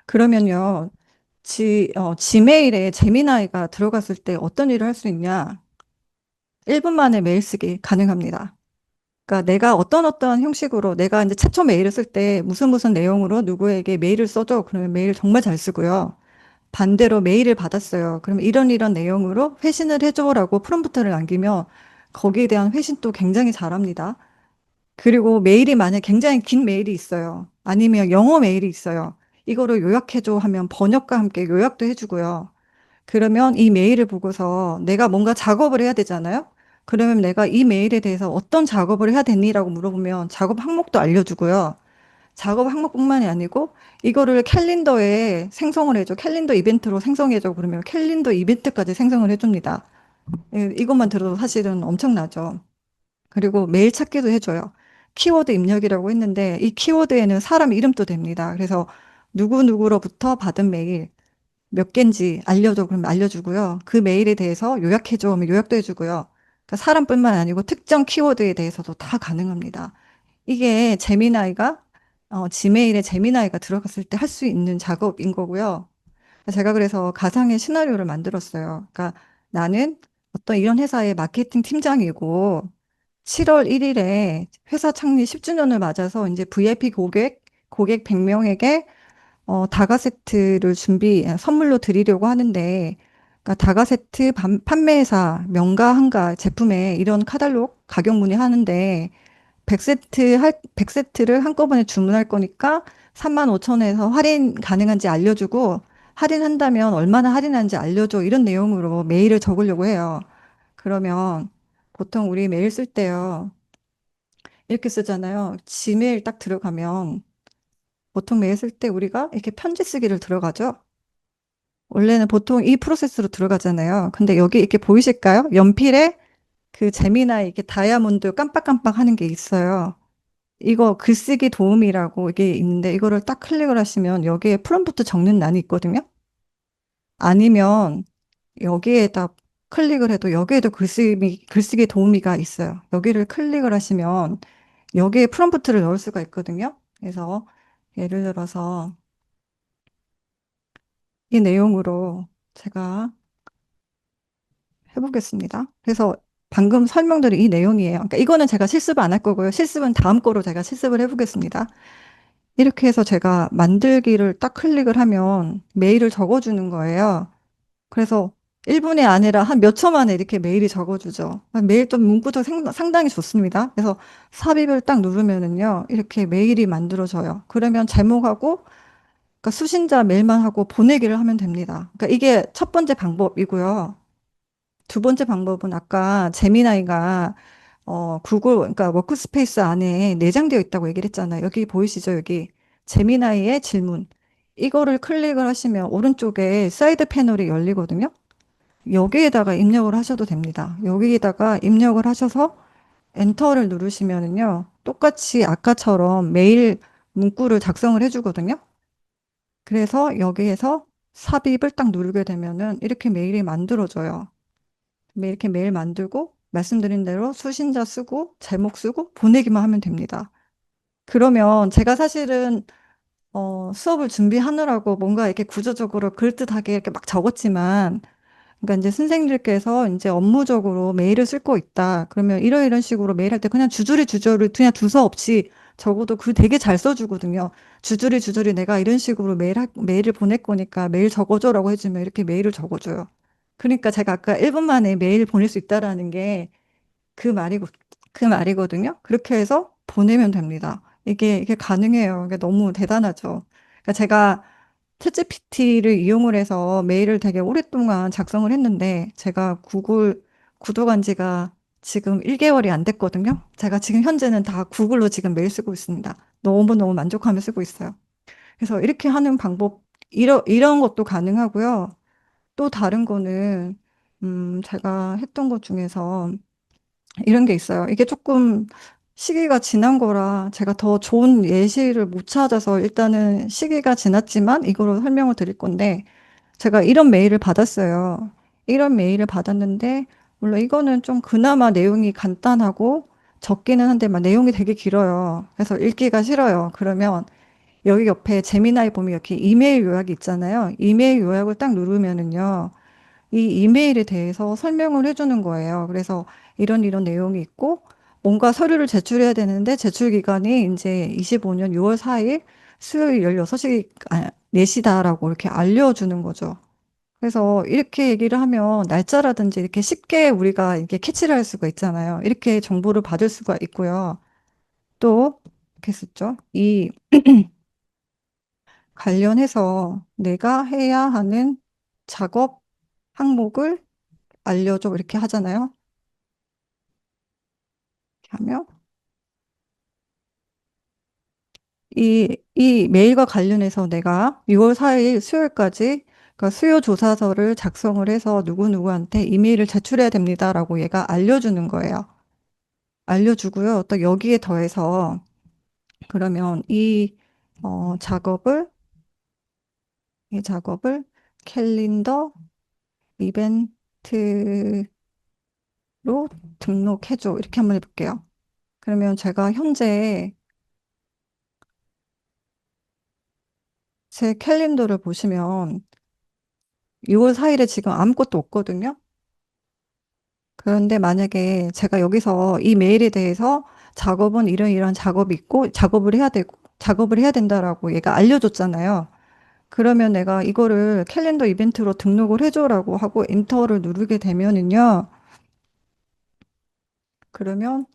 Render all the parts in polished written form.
그러면요, 지메일에 제미나이가 들어갔을 때 어떤 일을 할 수 있냐? 1분 만에 메일 쓰기 가능합니다. 그러니까 내가 어떤 형식으로 내가 이제 최초 메일을 쓸 때 무슨 무슨 내용으로 누구에게 메일을 써줘. 그러면 메일 정말 잘 쓰고요. 반대로 메일을 받았어요. 그러면 이런 내용으로 회신을 해줘라고 프롬프트를 남기면 거기에 대한 회신도 굉장히 잘합니다. 그리고 메일이 만약 굉장히 긴 메일이 있어요. 아니면 영어 메일이 있어요. 이거를 요약해줘 하면 번역과 함께 요약도 해주고요. 그러면 이 메일을 보고서 내가 뭔가 작업을 해야 되잖아요. 그러면 내가 이 메일에 대해서 어떤 작업을 해야 되니라고 물어보면 작업 항목도 알려주고요. 작업 항목뿐만이 아니고 이거를 캘린더에 생성을 해줘. 캘린더 이벤트로 생성해줘. 그러면 캘린더 이벤트까지 생성을 해줍니다. 이것만 들어도 사실은 엄청나죠. 그리고 메일 찾기도 해줘요. 키워드 입력이라고 했는데 이 키워드에는 사람 이름도 됩니다. 그래서 누구누구로부터 받은 메일 몇 개인지 알려줘. 그러면 알려주고요. 그 메일에 대해서 요약해줘. 하면 요약도 해주고요. 그러니까 사람뿐만 아니고 특정 키워드에 대해서도 다 가능합니다. 이게 제미나이가 지메일에 제미나이가 들어갔을 때 할 수 있는 작업인 거고요. 제가 그래서 가상의 시나리오를 만들었어요. 그러니까 나는 어떤 이런 회사의 마케팅 팀장이고 7월 1일에 회사 창립 10주년을 맞아서 이제 VIP 고객 100명에게 다가 세트를 선물로 드리려고 하는데, 그러니까 다가 세트 판매사 명가 한가 제품에 이런 카탈로그 가격 문의하는데, 100세트를 한꺼번에 주문할 거니까 3만 5천원에서 할인 가능한지 알려주고, 할인한다면 얼마나 할인하는지 알려줘. 이런 내용으로 메일을 적으려고 해요. 그러면 보통 우리 메일 쓸 때요. 이렇게 쓰잖아요. 지메일 딱 들어가면 보통 메일 쓸 때 우리가 이렇게 편지 쓰기를 들어가죠. 원래는 보통 이 프로세스로 들어가잖아요. 근데 여기 이렇게 보이실까요? 연필에 그 재미나 이렇게 다이아몬드 깜빡깜빡 하는 게 있어요. 이거 글쓰기 도움이라고 이게 있는데 이거를 딱 클릭을 하시면 여기에 프롬프트 적는欄이 있거든요. 아니면 여기에다 클릭을 해도 여기에도 글쓰기 도우미가 있어요. 여기를 클릭을 하시면 여기에 프롬프트를 넣을 수가 있거든요. 그래서 예를 들어서 이 내용으로 제가 해보겠습니다. 그래서 방금 설명드린 이 내용이에요. 그러니까 이거는 제가 실습 안 할 거고요. 실습은 다음 거로 제가 실습을 해보겠습니다. 이렇게 해서 제가 만들기를 딱 클릭을 하면 메일을 적어주는 거예요. 그래서 1분이 아니라 한 몇 초 만에 이렇게 메일이 적어주죠. 메일 좀 문구도 상당히 좋습니다. 그래서 삽입을 딱 누르면은요, 이렇게 메일이 만들어져요. 그러면 제목하고, 그러니까 수신자 메일만 하고 보내기를 하면 됩니다. 그러니까 이게 첫 번째 방법이고요. 두 번째 방법은 아까 제미나이가 그러니까 워크스페이스 안에 내장되어 있다고 얘기를 했잖아요. 여기 보이시죠? 여기 제미나이의 질문. 이거를 클릭을 하시면 오른쪽에 사이드 패널이 열리거든요. 여기에다가 입력을 하셔도 됩니다. 여기에다가 입력을 하셔서 엔터를 누르시면은요. 똑같이 아까처럼 메일 문구를 작성을 해주거든요. 그래서 여기에서 삽입을 딱 누르게 되면은 이렇게 메일이 만들어져요. 이렇게 메일 만들고 말씀드린 대로 수신자 쓰고 제목 쓰고 보내기만 하면 됩니다. 그러면 제가 사실은 수업을 준비하느라고 뭔가 이렇게 구조적으로 그럴듯하게 이렇게 막 적었지만 그러니까 이제 선생님들께서 이제 업무적으로 메일을 쓸 거 있다. 그러면 이런 식으로 메일할 때 그냥 주저리 그냥 두서 없이 적어도 그 되게 잘 써주거든요. 주저리 내가 이런 식으로 메일을 보낼 거니까 메일 적어줘라고 해주면 이렇게 메일을 적어줘요. 그러니까 제가 아까 1분 만에 메일 보낼 수 있다라는 게 그 말이고, 그 말이거든요. 그렇게 해서 보내면 됩니다. 이게 가능해요. 이게 너무 대단하죠. 그러니까 제가 챗GPT를 이용을 해서 메일을 되게 오랫동안 작성을 했는데 제가 구글 구독한 지가 지금 1개월이 안 됐거든요. 제가 지금 현재는 다 구글로 지금 메일 쓰고 있습니다. 너무너무 만족하며 쓰고 있어요. 그래서 이렇게 하는 방법, 이런 것도 가능하고요. 또 다른 거는, 제가 했던 것 중에서 이런 게 있어요. 이게 조금 시기가 지난 거라 제가 더 좋은 예시를 못 찾아서 일단은 시기가 지났지만 이거로 설명을 드릴 건데 제가 이런 메일을 받았어요. 이런 메일을 받았는데 물론 이거는 좀 그나마 내용이 간단하고 적기는 한데 막 내용이 되게 길어요. 그래서 읽기가 싫어요. 그러면 여기 옆에 재미나이 보면 이렇게 이메일 요약이 있잖아요. 이메일 요약을 딱 누르면은요. 이 이메일에 대해서 설명을 해주는 거예요. 그래서 이런 이런 내용이 있고 뭔가 서류를 제출해야 되는데 제출 기간이 이제 25년 6월 4일 수요일 16시, 4시다라고 이렇게 알려주는 거죠. 그래서 이렇게 얘기를 하면 날짜라든지 이렇게 쉽게 우리가 이렇게 캐치를 할 수가 있잖아요. 이렇게 정보를 받을 수가 있고요. 또 이렇게 썼죠. 이 관련해서 내가 해야 하는 작업 항목을 알려줘. 이렇게 하잖아요. 이렇게 하면 이 메일과 관련해서 내가 6월 4일 수요일까지 그러니까 수요 조사서를 작성을 해서 누구누구한테 이메일을 제출해야 됩니다라고 얘가 알려주는 거예요. 알려주고요. 또 여기에 더해서 그러면 작업을, 이 작업을 캘린더 이벤트로 등록해줘. 이렇게 한번 해볼게요. 그러면 제가 현재 제 캘린더를 보시면 6월 4일에 지금 아무것도 없거든요. 그런데 만약에 제가 여기서 이 메일에 대해서 작업은 이런 작업이 있고 작업을 해야 된다라고 얘가 알려줬잖아요. 그러면 내가 이거를 캘린더 이벤트로 등록을 해줘라고 하고 엔터를 누르게 되면은요. 그러면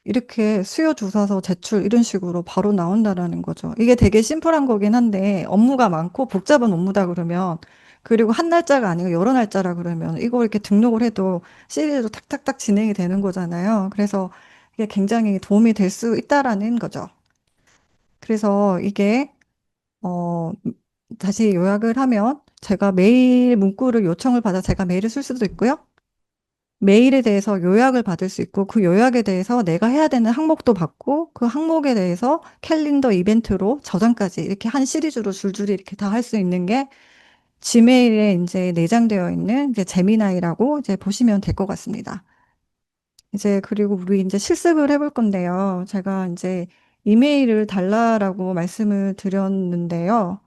이렇게 수요 조사서 제출 이런 식으로 바로 나온다라는 거죠. 이게 되게 심플한 거긴 한데 업무가 많고 복잡한 업무다 그러면 그리고 한 날짜가 아니고 여러 날짜라 그러면 이거 이렇게 등록을 해도 시리즈로 탁탁탁 진행이 되는 거잖아요. 그래서 이게 굉장히 도움이 될 수 있다라는 거죠. 그래서 이게 어 다시 요약을 하면 제가 메일 문구를 요청을 받아 제가 메일을 쓸 수도 있고요. 메일에 대해서 요약을 받을 수 있고 그 요약에 대해서 내가 해야 되는 항목도 받고 그 항목에 대해서 캘린더 이벤트로 저장까지 이렇게 한 시리즈로 줄줄이 이렇게 다 할 수 있는 게 지메일에 이제 내장되어 있는 이제 제미나이라고 이제 보시면 될 것 같습니다. 이제 그리고 우리 이제 실습을 해볼 건데요. 제가 이제 이메일을 달라라고 말씀을 드렸는데요.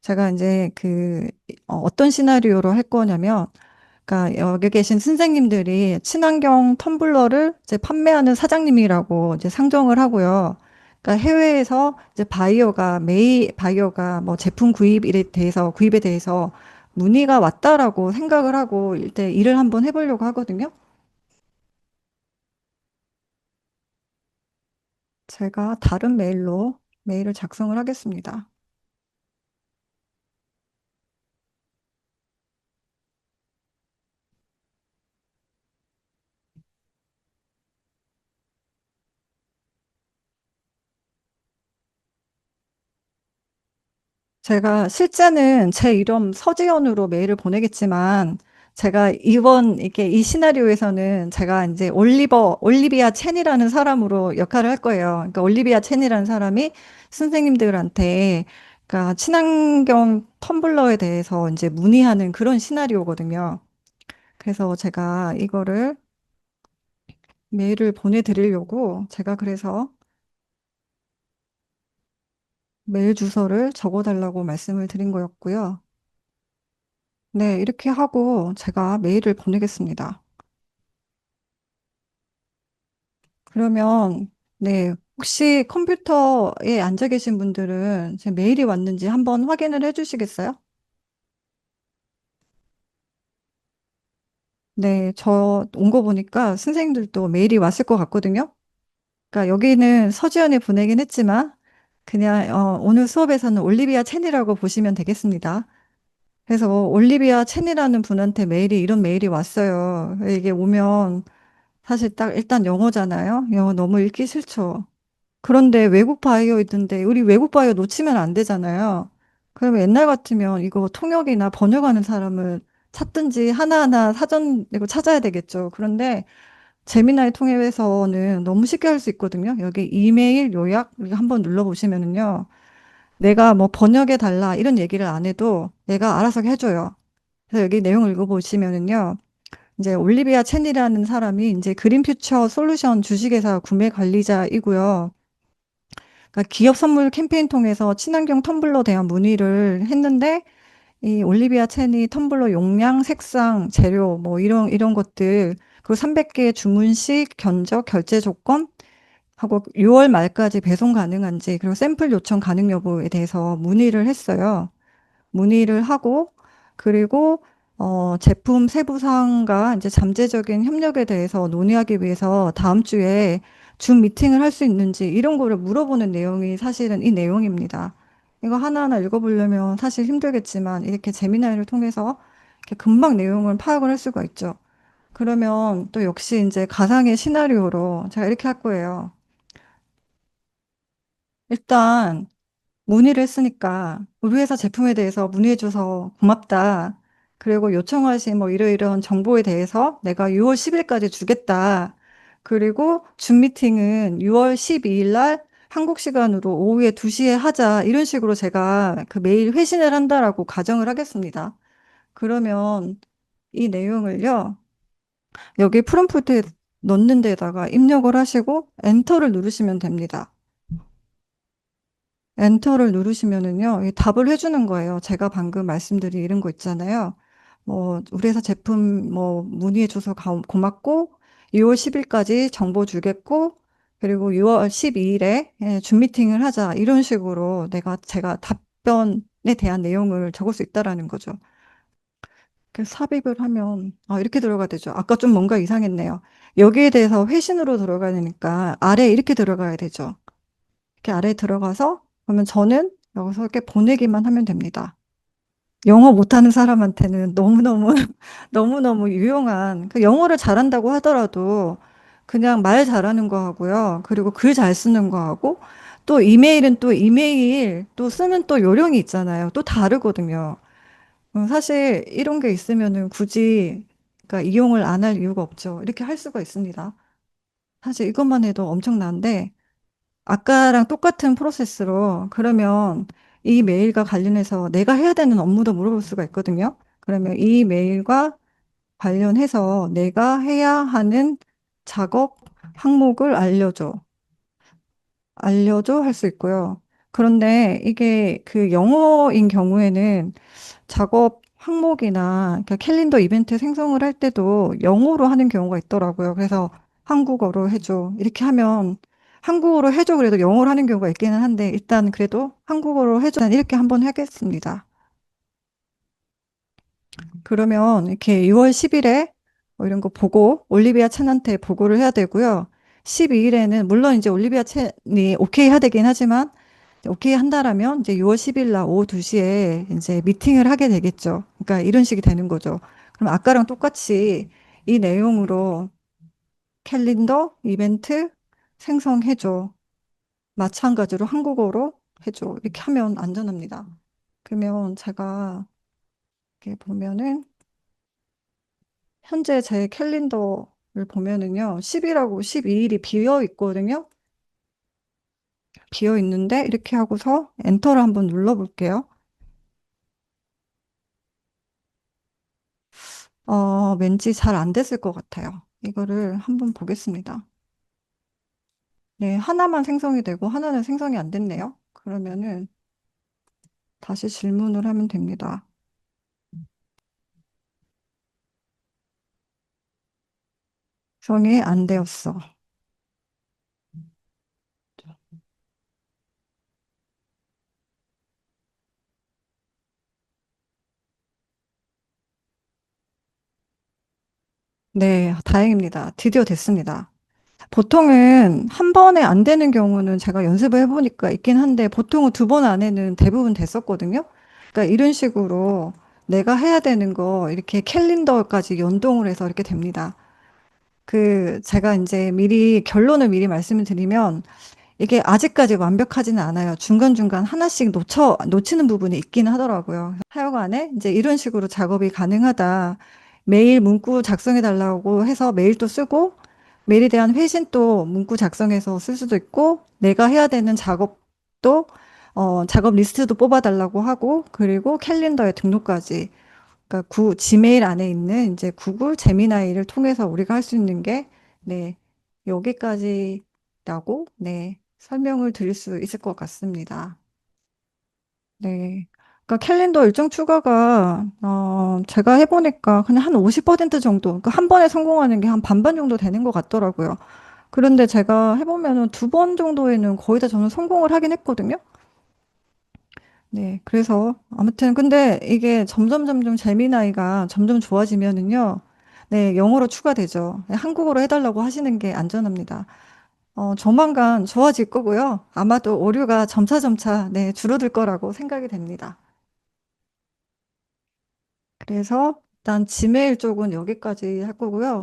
제가 이제 어떤 시나리오로 할 거냐면 그러니까 여기 계신 선생님들이 친환경 텀블러를 이제 판매하는 사장님이라고 이제 상정을 하고요. 그러니까 해외에서 이제 바이어가 뭐 제품 구입에 대해서 문의가 왔다라고 생각을 하고 일단 일을 한번 해보려고 하거든요. 제가 다른 메일로 메일을 작성을 하겠습니다. 제가 실제는 제 이름 서지연으로 메일을 보내겠지만, 제가 이게 이 시나리오에서는 제가 이제 올리비아 첸이라는 사람으로 역할을 할 거예요. 그러니까 올리비아 첸이라는 사람이 선생님들한테, 그러니까 친환경 텀블러에 대해서 이제 문의하는 그런 시나리오거든요. 그래서 제가 이거를 메일을 보내드리려고 제가 그래서 메일 주소를 적어달라고 말씀을 드린 거였고요. 네, 이렇게 하고 제가 메일을 보내겠습니다. 그러면, 네, 혹시 컴퓨터에 앉아 계신 분들은 제 메일이 왔는지 한번 확인을 해 주시겠어요? 네, 저 온 거 보니까 선생님들도 메일이 왔을 것 같거든요. 그러니까 여기는 서지연이 보내긴 했지만, 그냥, 오늘 수업에서는 올리비아 첸이라고 보시면 되겠습니다. 그래서 올리비아 첸이라는 분한테 이런 메일이 왔어요. 이게 오면 사실 딱 일단 영어잖아요. 영어 너무 읽기 싫죠. 그런데 외국 바이오 있던데 우리 외국 바이오 놓치면 안 되잖아요. 그러면 옛날 같으면 이거 통역이나 번역하는 사람을 찾든지 하나하나 사전 이거 찾아야 되겠죠. 그런데 재미나이 통역에서는 너무 쉽게 할 수 있거든요. 여기 이메일 요약 이거 한번 눌러보시면은요. 내가 뭐 번역해 달라 이런 얘기를 안 해도 얘가 알아서 해줘요. 그래서 여기 내용을 읽어보시면은요. 이제 올리비아 첸이라는 사람이 이제 그린퓨처 솔루션 주식회사 구매 관리자이고요. 그러니까 기업 선물 캠페인 통해서 친환경 텀블러 대한 문의를 했는데 이 올리비아 첸이 텀블러 용량, 색상, 재료 뭐 이런 것들 그리고 300개 주문 시 견적, 결제 조건 하고 6월 말까지 배송 가능한지 그리고 샘플 요청 가능 여부에 대해서 문의를 했어요. 문의를 하고 그리고 제품 세부 사항과 이제 잠재적인 협력에 대해서 논의하기 위해서 다음 주에 줌 미팅을 할 수 있는지 이런 거를 물어보는 내용이 사실은 이 내용입니다. 이거 하나하나 읽어보려면 사실 힘들겠지만 이렇게 재미나이를 통해서 이렇게 금방 내용을 파악을 할 수가 있죠. 그러면 또 역시 이제 가상의 시나리오로 제가 이렇게 할 거예요. 일단 문의를 했으니까 우리 회사 제품에 대해서 문의해줘서 고맙다. 그리고 요청하신 뭐 이러이러한 정보에 대해서 내가 6월 10일까지 주겠다. 그리고 줌 미팅은 6월 12일 날 한국 시간으로 오후에 2시에 하자. 이런 식으로 제가 그 메일 회신을 한다라고 가정을 하겠습니다. 그러면 이 내용을요, 여기 프롬프트에 넣는 데다가 입력을 하시고 엔터를 누르시면 됩니다. 엔터를 누르시면은요, 이 답을 해주는 거예요. 제가 방금 말씀드린 이런 거 있잖아요. 뭐, 우리 회사 제품 뭐, 문의해줘서 고맙고, 6월 10일까지 정보 주겠고, 그리고 6월 12일에 줌 미팅을 하자. 이런 식으로 제가 답변에 대한 내용을 적을 수 있다라는 거죠. 그래서 삽입을 하면, 이렇게 들어가야 되죠. 아까 좀 뭔가 이상했네요. 여기에 대해서 회신으로 들어가야 되니까 아래 이렇게 들어가야 되죠. 이렇게 아래에 들어가서 그러면 저는 여기서 이렇게 보내기만 하면 됩니다. 영어 못하는 사람한테는 너무너무 너무너무 유용한 그 영어를 잘한다고 하더라도 그냥 말 잘하는 거 하고요. 그리고 글 잘 쓰는 거 하고 또 이메일은 또 이메일 또 쓰는 또 요령이 있잖아요. 또 다르거든요. 사실 이런 게 있으면은 굳이 그러니까 이용을 안 할 이유가 없죠. 이렇게 할 수가 있습니다. 사실 이것만 해도 엄청난데 아까랑 똑같은 프로세스로 그러면 이 메일과 관련해서 내가 해야 되는 업무도 물어볼 수가 있거든요. 그러면 이 메일과 관련해서 내가 해야 하는 작업 항목을 알려줘 할 수 있고요. 그런데 이게 그 영어인 경우에는 작업 항목이나 그러니까 캘린더 이벤트 생성을 할 때도 영어로 하는 경우가 있더라고요. 그래서 한국어로 해줘. 이렇게 하면 한국어로 해줘 그래도 영어로 하는 경우가 있기는 한데 일단 그래도 한국어로 해줘. 일단 이렇게 한번 하겠습니다. 그러면 이렇게 6월 10일에 이런 거 보고 올리비아 찬한테 보고를 해야 되고요. 12일에는 물론 이제 올리비아 찬이 오케이 해야 되긴 하지만 오케이 한다라면 이제 6월 10일 날 오후 2시에 이제 미팅을 하게 되겠죠. 그러니까 이런 식이 되는 거죠. 그럼 아까랑 똑같이 이 내용으로 캘린더 이벤트 생성해줘. 마찬가지로 한국어로 해줘. 이렇게 하면 안전합니다. 그러면 제가 이렇게 보면은 현재 제 캘린더를 보면은요. 10일하고 12일이 비어 있거든요. 비어 있는데 이렇게 하고서 엔터를 한번 눌러 볼게요. 왠지 잘 안 됐을 것 같아요. 이거를 한번 보겠습니다. 네, 하나만 생성이 되고 하나는 생성이 안 됐네요. 그러면은 다시 질문을 하면 됩니다. 생성이 안 되었어. 네, 다행입니다. 드디어 됐습니다. 보통은 한 번에 안 되는 경우는 제가 연습을 해보니까 있긴 한데 보통은 2번 안에는 대부분 됐었거든요. 그러니까 이런 식으로 내가 해야 되는 거 이렇게 캘린더까지 연동을 해서 이렇게 됩니다. 제가 이제 결론을 미리 말씀을 드리면 이게 아직까지 완벽하지는 않아요. 중간중간 하나씩 놓치는 부분이 있기는 하더라고요. 하여간에 이제 이런 식으로 작업이 가능하다. 메일 문구 작성해 달라고 해서 메일도 쓰고, 메일에 대한 회신 또 문구 작성해서 쓸 수도 있고, 내가 해야 되는 작업도, 작업 리스트도 뽑아 달라고 하고, 그리고 캘린더에 등록까지. 그러니까 지메일 안에 있는 이제 구글 제미나이를 통해서 우리가 할 수 있는 게, 네, 여기까지라고, 네. 설명을 드릴 수 있을 것 같습니다. 네. 그러니까 캘린더 일정 추가가 제가 해보니까 그냥 한 50% 정도, 그러니까 한 번에 성공하는 게 한 반반 정도 되는 것 같더라고요. 그런데 제가 해보면은 두 번 정도에는 거의 다 저는 성공을 하긴 했거든요. 네. 그래서 아무튼 근데 이게 점점 재미나이가 점점 좋아지면은요. 네, 영어로 추가되죠. 네, 한국어로 해달라고 하시는 게 안전합니다. 조만간 좋아질 거고요. 아마도 오류가 점차 네, 줄어들 거라고 생각이 됩니다. 그래서 일단 지메일 쪽은 여기까지 할 거고요.